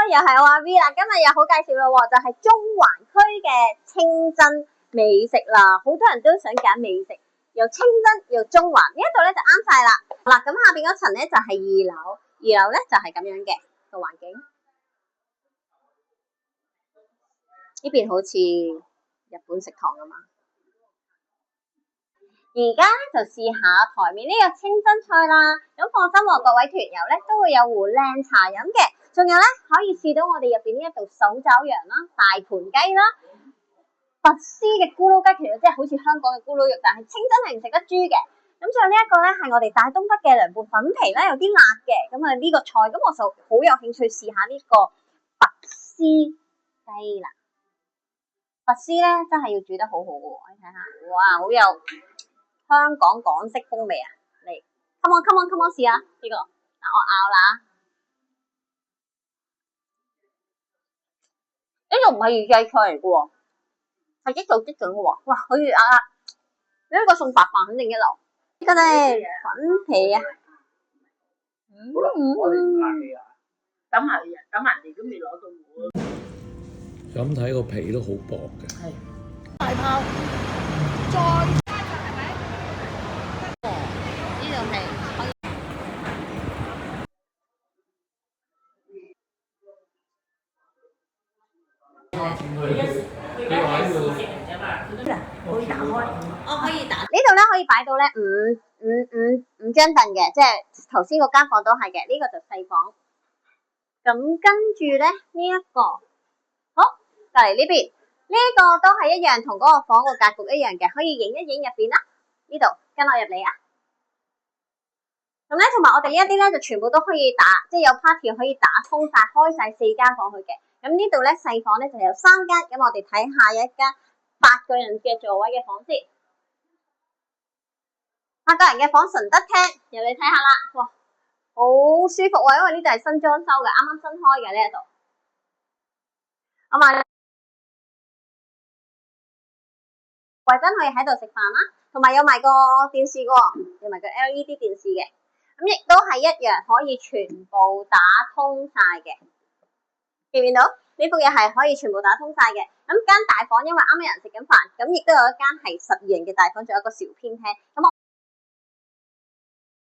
又係我阿 V 啦，今日又好介紹咯，就係中環區嘅清真美食啦，好多人都想揀美食，又清真又中環，呢一度咧就啱晒啦。嗱，咁下邊嗰層咧就係2樓，2樓咧就係咁樣嘅個環境。呢邊好似日本食堂啊嘛。而家就試下台面呢個清真菜啦，咁放心喎，各位團友咧都會有壺靚茶飲嘅，仲有咧可以試到我哋入邊呢一道手爪羊啦、大盤雞啦、拔絲嘅咕嚕雞，其實即係好似香港嘅咕嚕肉，但係清真係唔食得豬嘅。咁仲有呢一個咧係我哋大東北嘅涼拌粉皮咧，有啲辣嘅，咁啊呢個菜，咁我就好有興趣試下呢個拔絲雞啦。拔絲咧真係要煮得好好嘅喎，你睇下，哇，好有香港港式風味啊！嚟 ，come on，試下呢個。嗱，我咬啦。呢度唔係預製菜嚟嘅喎，係即做即準嘅喎。哇，好似呢個送白飯肯定一流。呢個咧粉皮啊，等埋人哋都未攞到我。咁睇個皮都好薄嘅。係。大炮，再。可以打開，可以打。呢度咧可以擺到咧五張凳嘅，即係頭先嗰間房都係嘅。呢個就細房。咁跟住咧呢一個，好隔離呢邊，呢個都係一樣，同嗰個房個格局一樣嘅，可以影一影入邊啦。呢度跟我入嚟啊！咁咧，同埋我哋呢一啲咧，就全部都可以打，即係有 party 可以打通晒，開晒4間房去嘅。咁呢度咧細房咧就有3間，咁我哋睇下一間8個人嘅座位嘅房先。8個人嘅房純德廳，入嚟睇下啦，哇，好舒服喎，因為呢度係新裝修嘅，啱啱新開嘅呢一度。我買圍巾可以喺度食飯啦，同埋有埋個電視嘅喎，有埋個 LED 電視嘅。咁亦都係一樣可以全部打通晒嘅，見唔見到？呢幅嘢係可以全部打通晒嘅。咁間大房因為啱啱有人食緊飯，咁亦都有一間係12人嘅大房，仲有一個小偏廳。咁